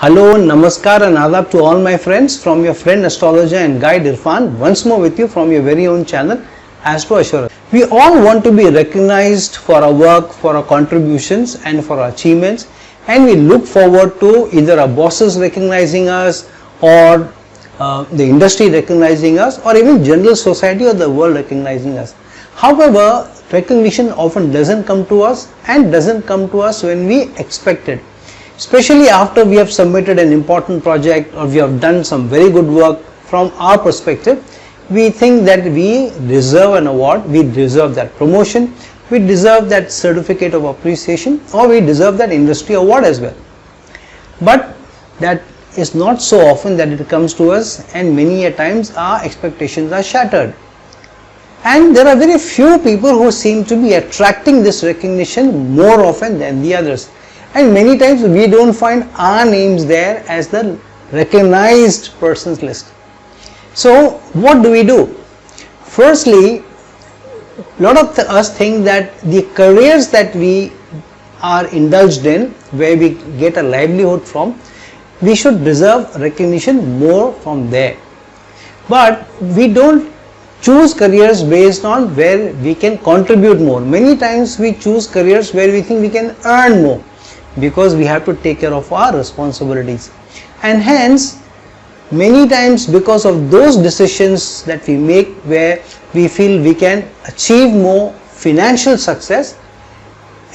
Hello, Namaskar and Adab to all my friends from your friend astrologer and guide Irfan, once more with you from your very own channel Astro Assurance. We all want to be recognized for our work, for our contributions and for our achievements, and we look forward to either our bosses recognizing us or the industry recognizing us or even general society or the world recognizing us. However, recognition often doesn't come to us and doesn't come to us when we expect it. Especially after we have submitted an important project or we have done some very good work. From our perspective, we think that we deserve an award, we deserve that promotion, we deserve that certificate of appreciation, or we deserve that industry award as well. But that is not so often that it comes to us, and many a times our expectations are shattered. And there are very few people who seem to be attracting this recognition more often than the others. And many times we don't find our names there as the recognized persons list. So what do? Firstly, a lot of us think that the careers that we are indulged in, where we get a livelihood from, we should deserve recognition more from there. But we don't choose careers based on where we can contribute more. Many times we choose careers where we think we can earn more, because we have to take care of our responsibilities, and hence many times because of those decisions that we make where we feel we can achieve more financial success,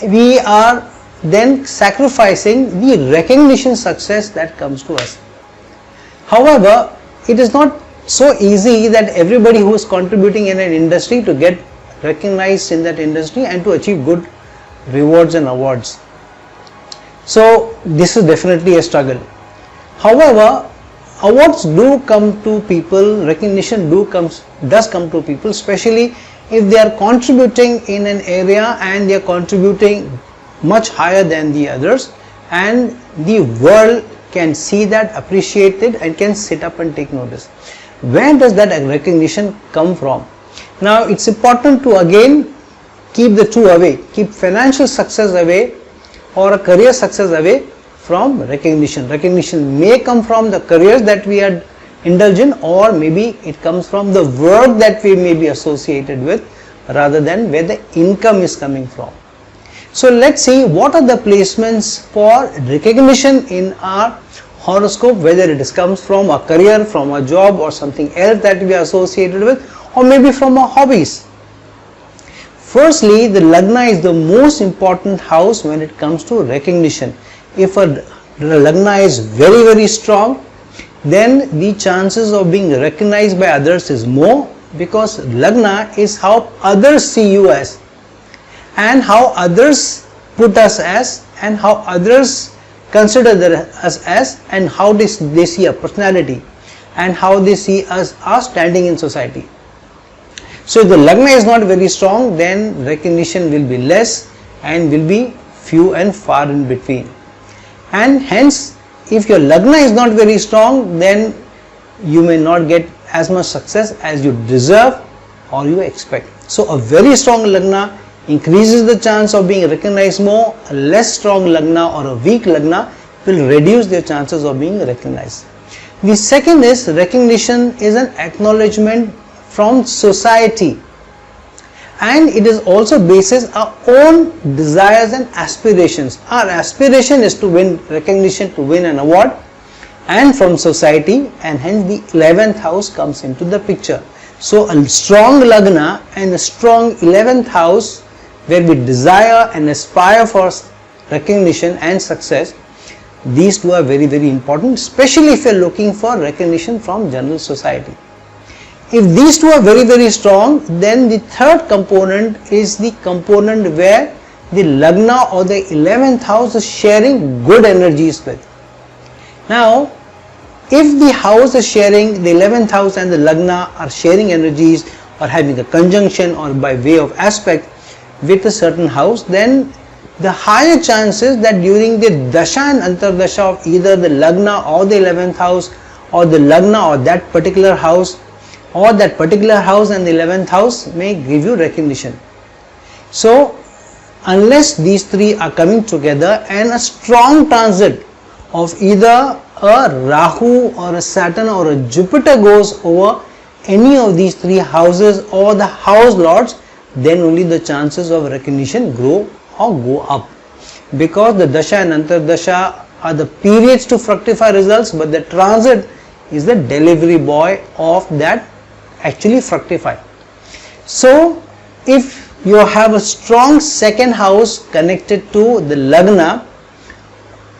we are then sacrificing the recognition success that comes to us. However, it is not so easy that everybody who is contributing in an industry to get recognized in that industry and to achieve good rewards and awards. So this is definitely a struggle. However, awards do come to people, recognition does come to people, especially if they are contributing in an area and they are contributing much higher than the others, and the world can see that, appreciate it, and can sit up and take notice. Where does that recognition come from? Now it's important to again keep the two away, keep financial success away or a career success away from recognition. Recognition may come from the careers that we are indulged in, or maybe it comes from the work that we may be associated with, rather than where the income is coming from. So let's see what are the placements for recognition in our horoscope, whether it comes from a career, from a job, or something else that we are associated with, or maybe from our hobbies. Firstly, the Lagna is the most important house when it comes to recognition. If a Lagna is very strong, then the chances of being recognized by others is more, because Lagna is how others see you as, and how others put us as, and how others consider us as, and how they see a personality, and how they see us are standing in society. So if the Lagna is not very strong, then recognition will be less and will be few and far in between. And hence, if your Lagna is not very strong, then you may not get as much success as you deserve or you expect. So a very strong Lagna increases the chance of being recognized more. A less strong Lagna or a weak Lagna will reduce their chances of being recognized. The second is, recognition is an acknowledgement from society, and it is also bases our own desires and aspirations. Our aspiration is to win recognition, to win an award, and from society, and hence the 11th house comes into the picture. So a strong Lagna and a strong 11th house, where we desire and aspire for recognition and success, these two are very important, especially if you are looking for recognition from general society. If these two are very strong, then the third component is the component where the Lagna or the 11th house is sharing good energies with. Now, if the house is sharing, the 11th house and the Lagna are sharing energies or having a conjunction or by way of aspect with a certain house, then the higher chances that during the Dasha and Antardasha of either the Lagna or the 11th house, or the Lagna or that particular house, or that particular house and the 11th house may give you recognition. So unless these three are coming together and a strong transit of either a Rahu or a Saturn or a Jupiter goes over any of these three houses or the house lords, then only the chances of recognition grow or go up. Because the Dasha and Antardasha are the periods to fructify results, but the transit is the delivery boy of that actually fructify. So if you have a strong second house connected to the Lagna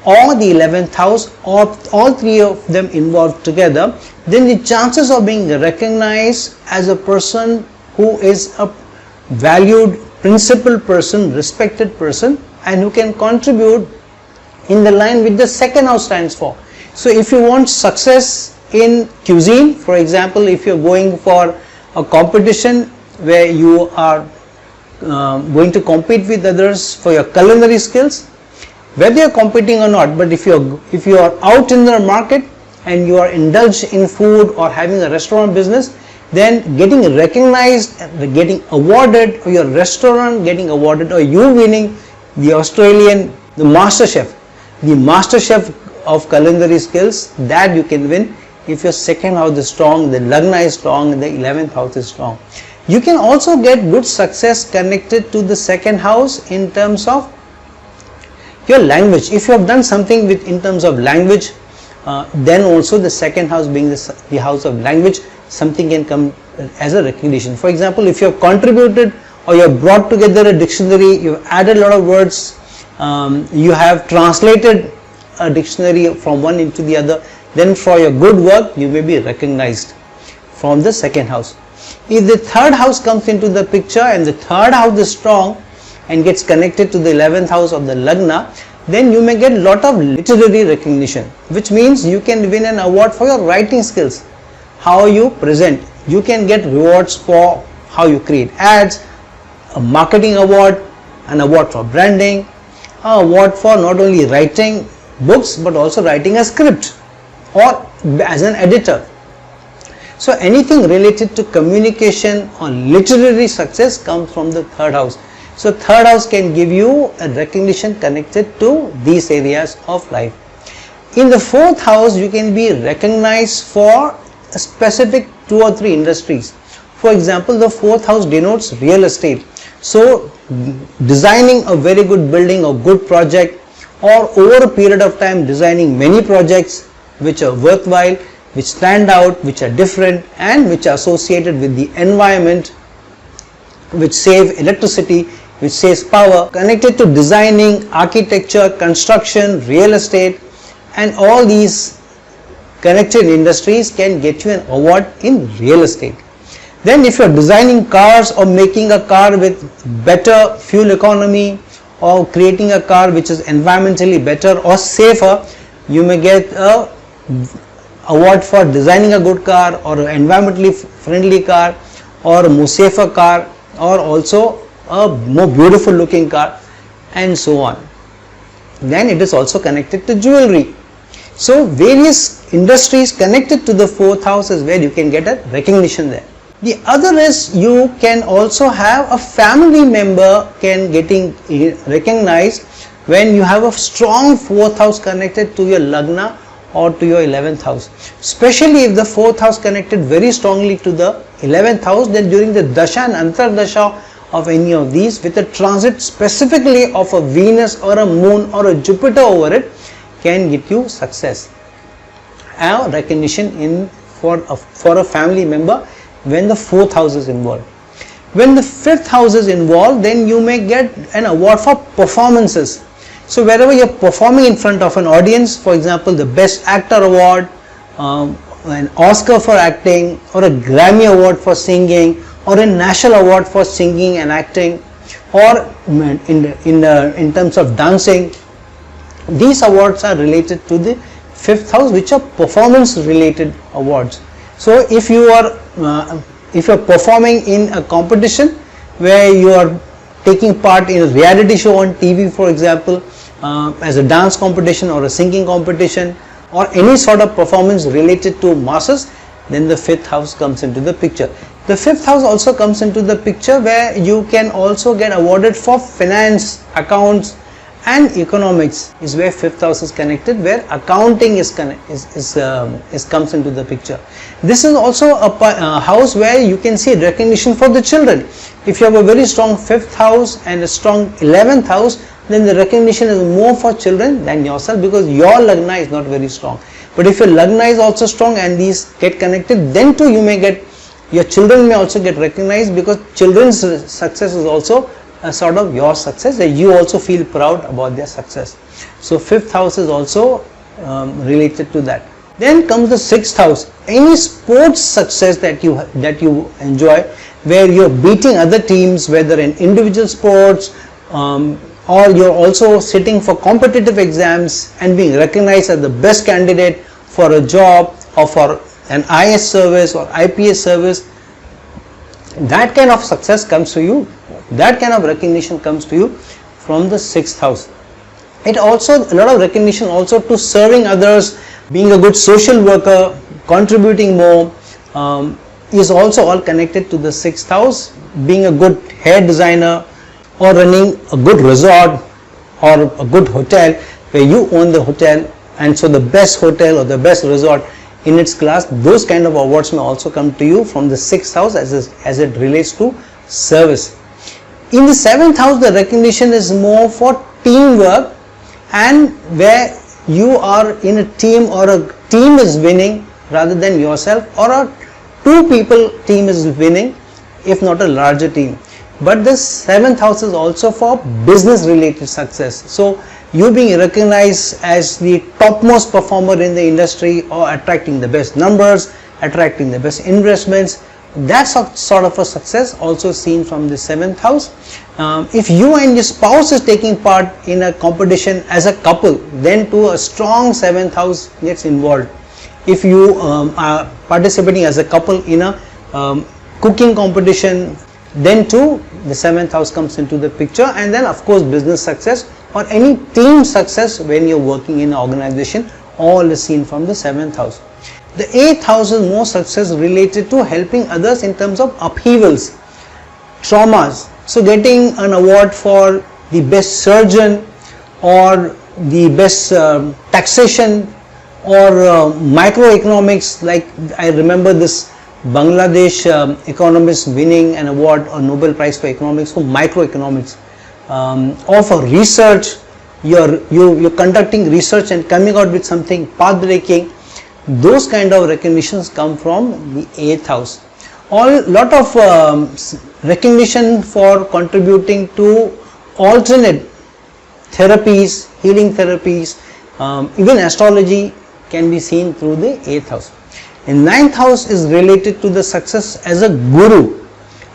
or the 11th house, or all three of them involved together, then the chances of being recognized as a person who is a valued, principled person, respected person, and who can contribute in the line which the second house stands for. So if you want success in cuisine, for example, if you're going for a competition where you are going to compete with others for your culinary skills, whether you're competing or not, but if you are out in the market and you are indulged in food or having a restaurant business, then getting recognized, getting awarded, or your restaurant getting awarded, or you winning the master chef of culinary skills, that you can win if your second house is strong, the Lagna is strong, the 11th house is strong. You can also get good success connected to the second house in terms of your language. If you have done something in terms of language, then also the second house being the house of language, something can come as a recognition. For example, if you have contributed or you have brought together a dictionary, you have added a lot of words, you have translated a dictionary from one into the other, then for your good work you may be recognized from the second house. If the third house comes into the picture and the third house is strong and gets connected to the 11th house of the Lagna, then you may get a lot of literary recognition, which means you can win an award for your writing skills, how you present. You can get rewards for how you create ads, a marketing award, an award for branding, an award for not only writing books but also writing a script or as an editor. So anything related to communication or literary success comes from the third house. So third house can give you a recognition connected to these areas of life. In the fourth house, you can be recognized for a specific 2 or 3 industries. For example, the fourth house denotes real estate. So designing a very good building or good project, or over a period of time designing many projects which are worthwhile, which stand out, which are different, and which are associated with the environment, which save electricity, which saves power, connected to designing, architecture, construction, real estate, and all these connected industries can get you an award in real estate. Then if you are designing cars or making a car with better fuel economy, or creating a car which is environmentally better or safer, you may get a award for designing a good car, or an environmentally friendly car, or a more safer car, or also a more beautiful looking car, and so on. Then it is also connected to jewelry. So various industries connected to the fourth house is where you can get a recognition there. The other is you can also have a family member getting recognized when you have a strong fourth house connected to your Lagna or to your 11th house. Especially if the fourth house connected very strongly to the 11th house, then during the Dasha and Antardasha of any of these, with a transit specifically of a Venus or a Moon or a Jupiter over it, can get you success and recognition for a family member when the fourth house is involved. When the fifth house is involved, then you may get an award for performances. So wherever you are performing in front of an audience, for example the Best Actor Award, an Oscar for acting, or a Grammy Award for singing, or a National Award for singing and acting, or in terms of dancing, these awards are related to the fifth house, which are performance related awards. So if you are performing in a competition where you are taking part in a reality show on TV, for example, as a dance competition or a singing competition, or any sort of performance related to masses, then the fifth house comes into the picture. The fifth house also comes into the picture where you can also get awarded for finance, accounts, And economics is where 5th house is connected, where accounting comes into the picture. This is also a house where you can see recognition for the children. If you have a very strong 5th house and a strong 11th house, then the recognition is more for children than yourself, because your lagna is not very strong. But if your lagna is also strong and these get connected, then too you may get, your children may also get recognized, because children's success is also a sort of your success, that you also feel proud about their success. So 5th house is also related to that. Then comes the 6th house. Any sports success that you enjoy, where you're beating other teams, whether in individual sports, or you're also sitting for competitive exams and being recognized as the best candidate for a job or for an IS service or IPS service, that kind of success comes to you, that kind of recognition comes to you from the 6th house. It also, a lot of recognition also to serving others, being a good social worker, contributing more, is also all connected to the 6th house. Being a good hair designer, or running a good resort or a good hotel where you own the hotel, and so the best hotel or the best resort in its class, those kind of awards may also come to you from the 6th house as it relates to service. In the 7th house, the recognition is more for teamwork, and where you are in a team, or a team is winning rather than yourself, or a 2 people team is winning, if not a larger team. But the 7th house is also for business related success. So you being recognized as the topmost performer in the industry, or attracting the best numbers, attracting the best investments, that's sort of a success also seen from the 7th house. If you and your spouse is taking part in a competition as a couple, then too a strong 7th house gets involved. If you are participating as a couple in a cooking competition, then too the 7th house comes into the picture. And then of course business success or any team success when you're working in an organization, all is seen from the 7th house. The 8th house is more success related to helping others in terms of upheavals, traumas. So getting an award for the best surgeon, or the best taxation, or microeconomics. Like I remember this Bangladesh economist winning an award or Nobel Prize for economics for microeconomics, or for research. You're conducting research and coming out with something path-breaking. Those kind of recognitions come from the 8th house. Lot of recognition for contributing to alternate therapies, healing therapies, even astrology can be seen through the 8th house. And 9th house is related to the success as a guru,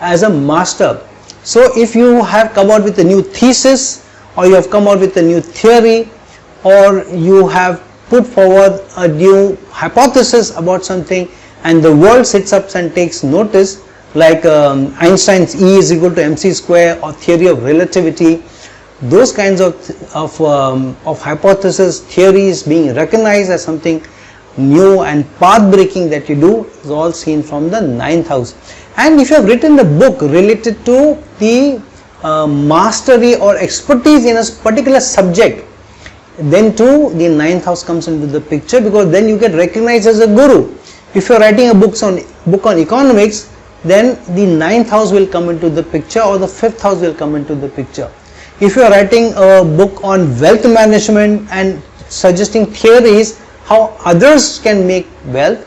as a master. So if you have come out with a new thesis, or you have come out with a new theory, or you have put forward a new hypothesis about something, and the world sits up and takes notice, like Einstein's E is equal to mc square, or theory of relativity, those kinds of hypothesis, theories being recognized as something new and path breaking that you do, is all seen from the 9th house. And if you have written a book related to the mastery or expertise in a particular subject, then too the 9th house comes into the picture, because then you get recognized as a guru. If you are writing a book on economics, then the 9th house will come into the picture, or the 5th house will come into the picture. If you are writing a book on wealth management and suggesting theories how others can make wealth,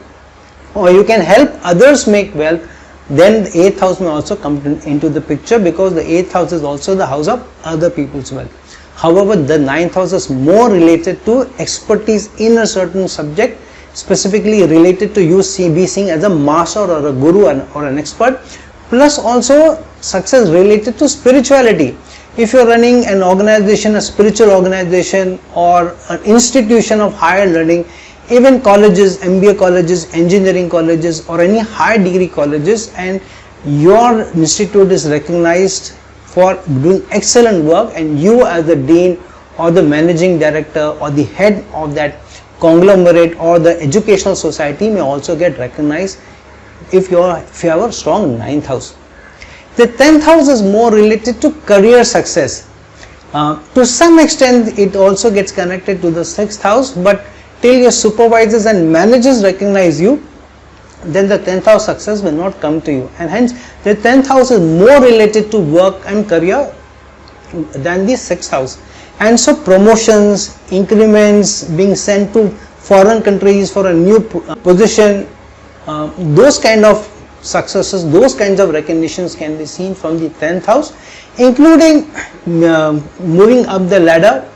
or you can help others make wealth, then the 8th house may also come into the picture, because the 8th house is also the house of other people's wealth. However, the 9th house is more related to expertise in a certain subject, specifically related to you be seen as a master or a guru or an expert, plus also success related to spirituality. If you are running an organization, a spiritual organization, or an institution of higher learning, even colleges, MBA colleges, engineering colleges, or any higher degree colleges, and your institute is recognized for doing excellent work, and you as the dean or the managing director or the head of that conglomerate or the educational society may also get recognized if you have a strong 9th house. The 10th house is more related to career success. To some extent it also gets connected to the 6th house, but till your supervisors and managers recognize you, then the 10th house success will not come to you, and hence the 10th house is more related to work and career than the 6th house. And so promotions, increments, being sent to foreign countries for a new position, those kind of successes, those kinds of recognitions can be seen from the 10th house, including moving up the ladder,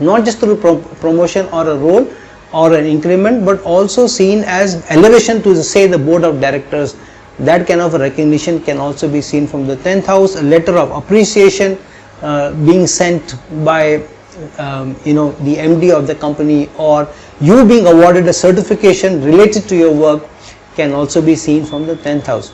not just through promotion or a role or an increment, but also seen as elevation to say the board of directors. That kind of a recognition can also be seen from the 10th house. A letter of appreciation being sent by the MD of the company, or you being awarded a certification related to your work, can also be seen from the 10th house.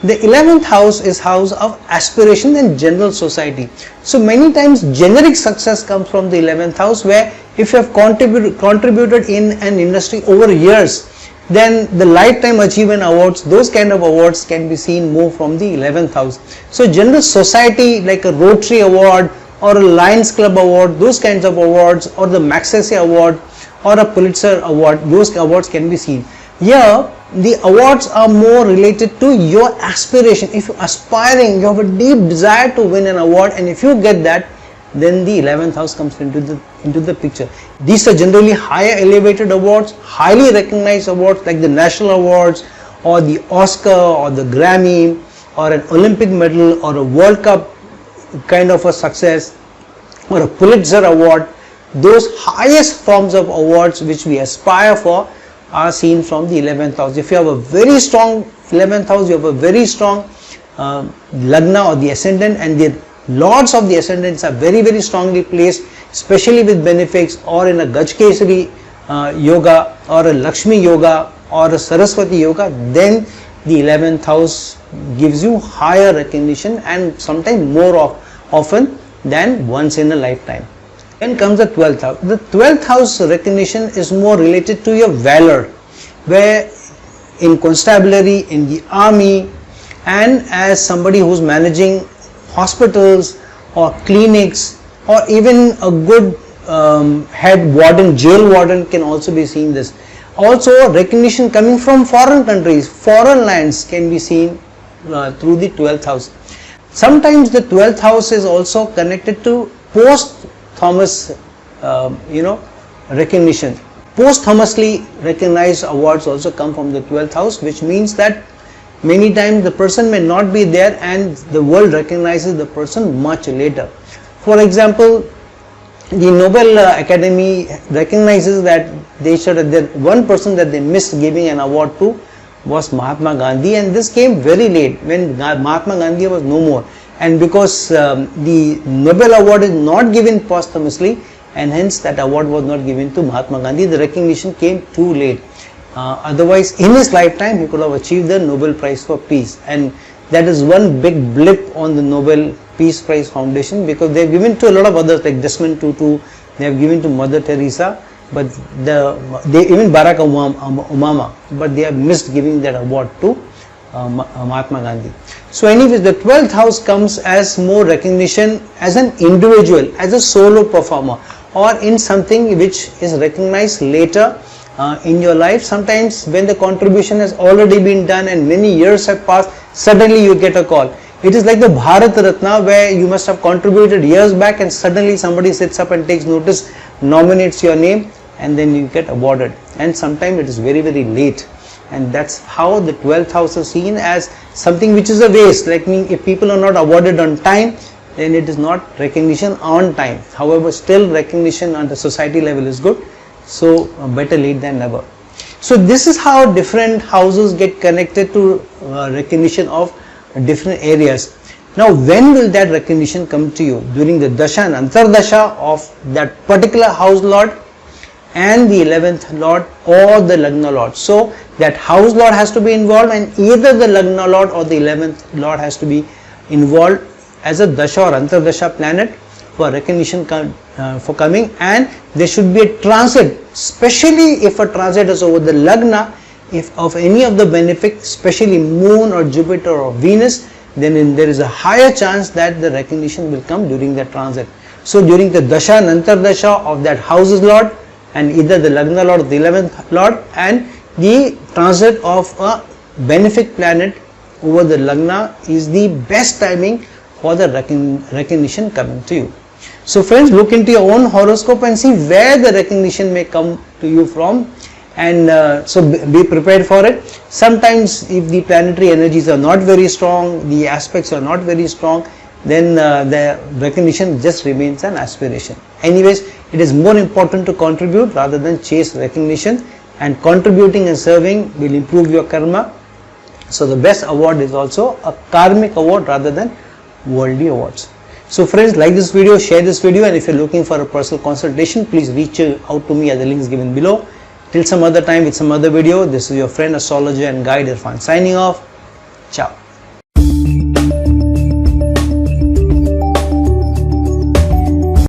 The 11th house is house of aspiration and general society. So many times generic success comes from the 11th house, where if you have contributed in an industry over years, then the lifetime achievement awards, those kind of awards can be seen more from the 11th house. So general society, like a Rotary award or a Lions Club award, those kinds of awards, or the Magsaysay award or a Pulitzer award, those awards can be seen. Here the awards are more related to your aspiration. If you're aspiring, you have a deep desire to win an award, and if you get that, then the 11th house comes into the picture. These are generally higher elevated awards, highly recognized awards like the national awards or the Oscar or the Grammy or an Olympic medal or a World Cup kind of a success or a Pulitzer award. Those highest forms of awards which we aspire for are seen from the 11th house. If you have a very strong 11th house, you have a very strong Lagna or the ascendant, and the lords of the ascendants are very, very strongly placed, especially with benefics, or in a Gajkesari yoga or a Lakshmi yoga or a Saraswati yoga, then the 11th house gives you higher recognition, and sometimes more often than once in a lifetime. Then comes the 12th house. The 12th house recognition is more related to your valor, where in constabulary, in the army, and as somebody who's managing hospitals or clinics, or even a good head warden, jail warden can also be seen this. Also recognition coming from foreign countries, foreign lands can be seen through the 12th house. Sometimes the 12th house is also connected to post-Thomas recognition. Posthumously recognized awards also come from the 12th house, which means that many times the person may not be there and the world recognizes the person much later. For example, the Nobel Academy recognizes that one person that they missed giving an award to was Mahatma Gandhi, and this came very late when Mahatma Gandhi was no more, and because the Nobel award is not given posthumously, and hence that award was not given to Mahatma Gandhi. The recognition came too late. Otherwise, in his lifetime, he could have achieved the Nobel Prize for Peace, and that is one big blip on the Nobel Peace Prize Foundation, because they have given to a lot of others like Desmond Tutu, they have given to Mother Teresa, but even Barack Obama, but they have missed giving that award to Mahatma Gandhi. So anyways, the 12th house comes as more recognition as an individual, as a solo performer, or in something which is recognized later in your life. Sometimes when the contribution has already been done and many years have passed, suddenly you get a call. It is like the Bharat Ratna, where you must have contributed years back and suddenly somebody sits up and takes notice, nominates your name, and then you get awarded. And sometimes it is very, very late. And that's how the 12th house is seen as something which is a waste. Like if people are not awarded on time, then it is not recognition on time. However, still recognition on the society level is good. So better late than never. So this is how different houses get connected to recognition of different areas. Now when will that recognition come to you? During the Dasha and Antardasha of that particular house lord and the 11th lord or the Lagna lord. So that house lord has to be involved, and either the Lagna lord or the 11th lord has to be involved as a Dasha or Antardasha planet for recognition for coming, and there should be a transit, especially if a transit is over the Lagna, if of any of the benefic, especially Moon or Jupiter or Venus, then there is a higher chance that the recognition will come during that transit. So during the dasha and antardasha of that house's lord, and either the lagna lord or the 11th lord, and the transit of a benefic planet over the lagna is the best timing for the recognition coming to you. So friends, look into your own horoscope and see where the recognition may come to you from, and so be prepared for it. Sometimes if the planetary energies are not very strong, the aspects are not very strong, then the recognition just remains an aspiration. Anyways, it is more important to contribute rather than chase recognition, and contributing and serving will improve your karma. So the best award is also a karmic award rather than worldly awards. So friends, like this video, share this video, and if you're looking for a personal consultation, please reach out to me at the links given below. Till some other time with some other video, this is your friend, astrologer and guide Irfan signing off. Ciao.